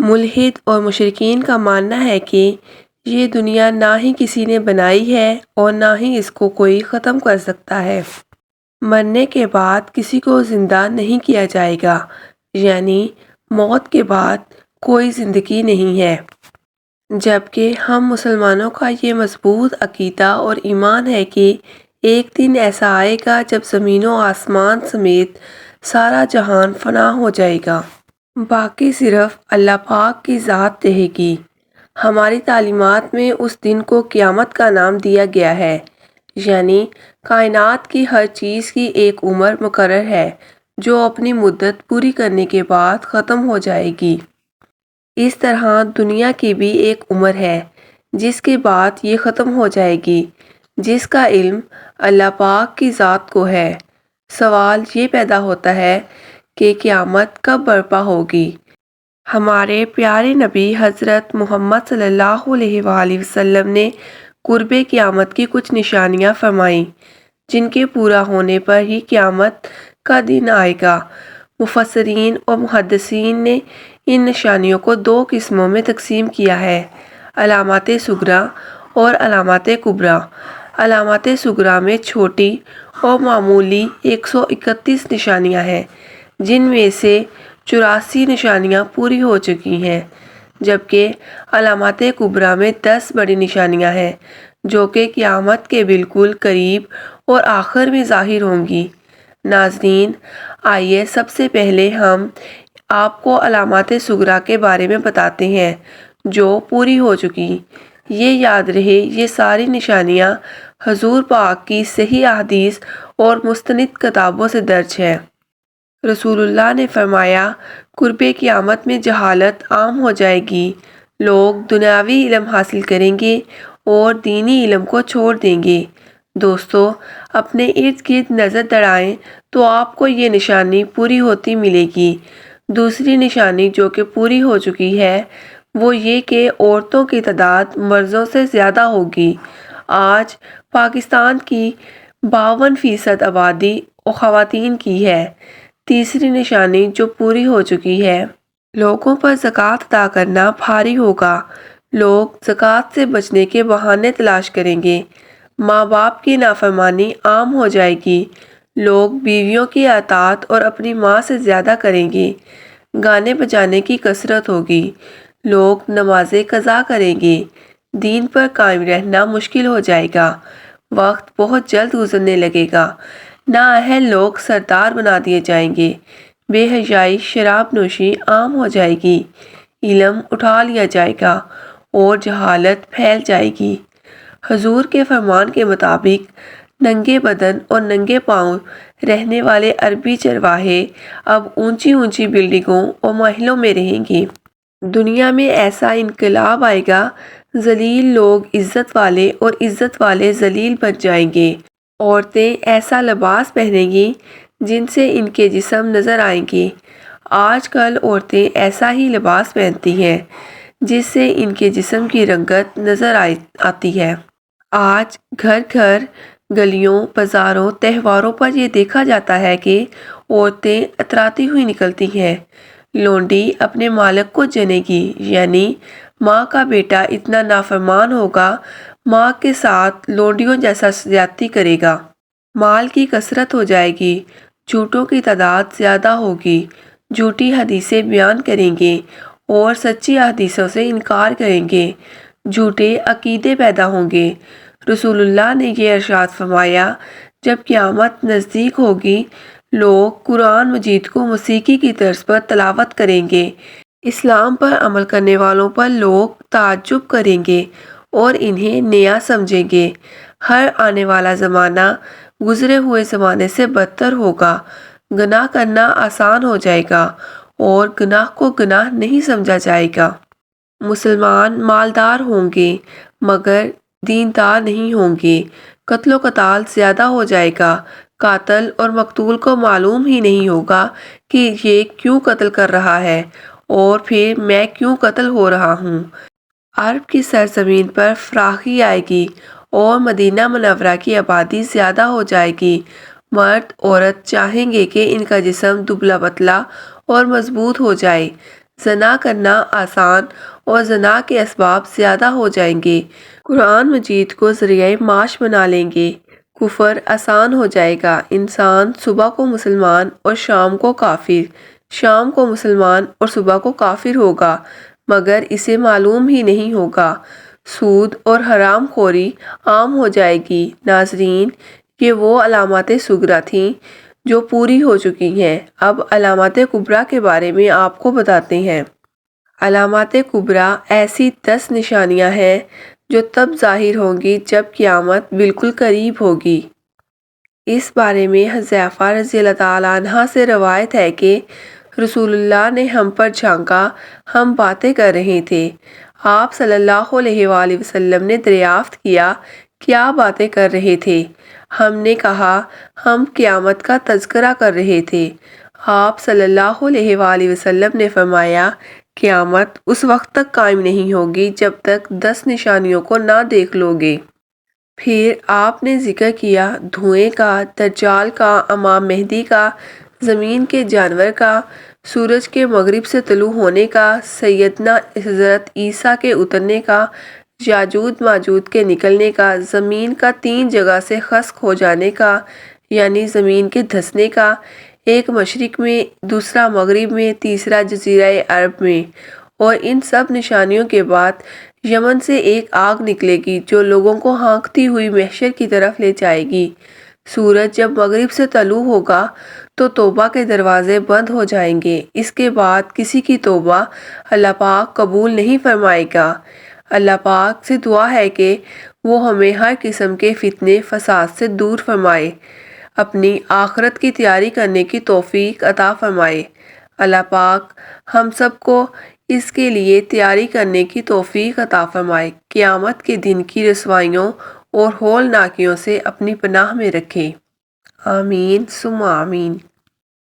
ملحد اور مشرکین کا ماننا ہے کہ یہ دنیا نہ ہی کسی نے بنائی ہے اور نہ ہی اس کو کوئی ختم کر سکتا ہے۔ مرنے کے بعد کسی کو زندہ نہیں کیا جائے گا، یعنی موت کے بعد کوئی زندگی نہیں ہے۔ جبکہ ہم مسلمانوں کا یہ مضبوط عقیدہ اور ایمان ہے کہ ایک دن ایسا آئے گا جب زمین و آسمان سمیت سارا جہان فنا ہو جائے گا۔ باقی صرف اللہ پاک کی ذات رہے گی۔ ہماری تعلیمات میں اس دن کو قیامت کا نام دیا گیا ہے، یعنی کائنات کی ہر چیز کی ایک عمر مقرر ہے جو اپنی مدت پوری کرنے کے بعد ختم ہو جائے گی۔ اس طرح دنیا کی بھی ایک عمر ہے جس کے بعد یہ ختم ہو جائے گی، جس کا علم اللہ پاک کی ذات کو ہے۔ سوال یہ پیدا ہوتا ہے کہ قیامت کب برپا ہوگی؟ ہمارے پیارے نبی حضرت محمد صلی اللہ علیہ وآلہ وسلم نے قرب قیامت کی کچھ نشانیاں فرمائیں جن کے پورا ہونے پر ہی قیامت کا دن آئے گا۔ مفسرین اور محدثین نے ان نشانیوں کو دو قسموں میں تقسیم کیا ہے: علامات صغریٰ اور علامات کبریٰ۔ علامات صغریٰ میں چھوٹی اور معمولی 131 نشانیاں ہیں، جن میں سے 84 نشانیاں پوری ہو چکی ہیں، جبکہ علامات کبریٰ میں 10 بڑی نشانیاں ہیں جو کہ قیامت کے بالکل قریب اور آخر میں ظاہر ہوں گی۔ ناظرین، آئیے سب سے پہلے ہم آپ کو علامات صغریٰ کے بارے میں بتاتے ہیں جو پوری ہو چکی۔ یہ یاد رہے، یہ ساری نشانیاں حضور پاک کی صحیح احادیث اور مستند کتابوں سے درج ہیں۔ رسول اللہ نے فرمایا، قرب قیامت میں جہالت عام ہو جائے گی، لوگ دنیاوی علم حاصل کریں گے اور دینی علم کو چھوڑ دیں گے۔ دوستو، اپنے ارد گرد نظر دوڑائیں تو آپ کو یہ نشانی پوری ہوتی ملے گی۔ دوسری نشانی جو کہ پوری ہو چکی ہے وہ یہ کہ عورتوں کی تعداد مردوں سے زیادہ ہوگی۔ آج پاکستان کی 52% آبادی خواتین کی ہے۔ تیسری نشانی جو پوری ہو چکی ہے، لوگوں پر زکوٰۃ ادا کرنا بھاری ہوگا۔ لوگ زکوٰۃ سے بچنے کے بہانے تلاش کریں گے۔ ماں باپ کی نافرمانی عام ہو جائے گی۔ لوگ بیویوں کی اطاعت اور اپنی ماں سے زیادہ کریں گے۔ گانے بجانے کی کثرت ہوگی۔ لوگ نمازیں قضا کریں گے۔ دین پر قائم رہنا مشکل ہو جائے گا۔ وقت بہت جلد گزرنے لگے گا۔ نااہل لوگ سردار بنا دیے جائیں گے۔ بے حیائی، شراب نوشی عام ہو جائے گی۔ علم اٹھا لیا جائے گا اور جہالت پھیل جائے گی۔ حضور کے فرمان کے مطابق ننگے بدن اور ننگے پاؤں رہنے والے عربی چرواہے اب اونچی اونچی بلڈنگوں اور محلوں میں رہیں گے۔ دنیا میں ایسا انقلاب آئے گا، ذلیل لوگ عزت والے اور عزت والے ذلیل بن جائیں گے۔ عورتیں ایسا لباس پہنیں گی جن سے ان کے جسم نظر آئیں گے۔ آج کل عورتیں ایسا ہی لباس پہنتی ہیں جس سے ان کے جسم کی رنگت نظر آتی ہے۔ آج گھر گھر، گلیوں، بازاروں، تہواروں پر یہ دیکھا جاتا ہے کہ عورتیں اتراتی ہوئی نکلتی ہیں۔ لونڈی اپنے مالک کو جنے گی، یعنی ماں کا بیٹا اتنا نافرمان ہوگا، ماں کے ساتھ لونڈیوں جیسا زیادتی کرے گا۔ مال کی کثرت ہو جائے گی، جھوٹوں کی تعداد زیادہ ہوگی، جھوٹی حدیثیں بیان کریں گے اور سچی حدیثوں سے انکار کریں گے، جھوٹے عقیدے پیدا ہوں گے۔ رسول اللہ نے یہ ارشاد فرمایا، جب قیامت نزدیک ہوگی، لوگ قرآن مجید کو موسیقی کی طرز پر تلاوت کریں گے۔ اسلام پر عمل کرنے والوں پر لوگ تعجب کریں گے اور انہیں نیا سمجھیں گے۔ ہر آنے والا زمانہ گزرے ہوئے زمانے سے بدتر ہوگا۔ گناہ کرنا آسان ہو جائے گا اور گناہ کو گناہ نہیں سمجھا جائے گا۔ مسلمان مالدار ہوں گے مگر دیندار نہیں ہوں گے۔ قتل و قتال زیادہ ہو جائے گا۔ قاتل اور مقتول کو معلوم ہی نہیں ہوگا کہ یہ کیوں قتل کر رہا ہے اور پھر میں کیوں قتل ہو رہا ہوں۔ عرب کی سرزمین پر فراخی آئے گی اور مدینہ منورہ کی آبادی زیادہ ہو جائے گی۔ مرد عورت چاہیں گے کہ ان کا جسم دبلا پتلا اور مضبوط ہو جائے۔ زنا کرنا آسان اور زنا کے اسباب زیادہ ہو جائیں گے۔ قرآن مجید کو ذریعہ معاش بنا لیں گے۔ کفر آسان ہو جائے گا۔ انسان صبح کو مسلمان اور شام کو کافر، شام کو مسلمان اور صبح کو کافر ہوگا، مگر اسے معلوم ہی نہیں ہوگا۔ سود اور حرام خوری عام ہو جائے گی۔ ناظرین، یہ وہ علامات صغریٰ تھیں جو پوری ہو چکی ہیں۔ اب علامات کبریٰ کے بارے میں آپ کو بتاتے ہیں۔ علامات کبریٰ ایسی 10 نشانیاں ہیں جو تب ظاہر ہوں گی جب قیامت بالکل قریب ہوگی۔ اس بارے میں حذیفہ رضی اللہ تعالیٰ عنہ سے روایت ہے کہ رسول اللہ نے ہم پر جھانکا، ہم باتیں کر رہے تھے۔ آپ صلی اللہ علیہ وآلہ وسلم نے دریافت کیا، کیا باتیں کر رہے تھے؟ ہم نے کہا، ہم قیامت کا تذکرہ کر رہے تھے۔ آپ صلی اللہ علیہ وآلہ وسلم نے فرمایا، قیامت اس وقت تک قائم نہیں ہوگی جب تک 10 نشانیوں کو نہ دیکھ لو گے۔ پھر آپ نے ذکر کیا دھوئیں کا، دجال کا، امام مہدی کا، زمین کے جانور کا، سورج کے مغرب سے طلوع ہونے کا، سیدنا حضرت عیسیٰ کے اترنے کا، یاجوج ماجوج کے نکلنے کا، زمین کا 3 جگہ سے خسک ہو جانے کا یعنی زمین کے دھنسنے کا، ایک مشرق میں، دوسرا مغرب میں، تیسرا جزیرہ عرب میں۔ اور ان سب نشانیوں کے بعد یمن سے ایک آگ نکلے گی جو لوگوں کو ہانکتی ہوئی محشر کی طرف لے جائے گی۔ سورج جب مغرب سے طلوع ہوگا تو توبہ کے دروازے بند ہو جائیں گے۔ اس کے بعد کسی کی توبہ اللہ پاک قبول نہیں فرمائے گا۔ اللہ پاک سے دعا ہے کہ وہ ہمیں ہر قسم کے فتنے فساد سے دور فرمائے، اپنی آخرت کی تیاری کرنے کی توفیق عطا فرمائے۔ اللہ پاک ہم سب کو اس کے لیے تیاری کرنے کی توفیق عطا فرمائے، قیامت کے دن کی رسوائیوں اور ہولناکیوں سے اپنی پناہ میں رکھے۔ آمین ثم آمین۔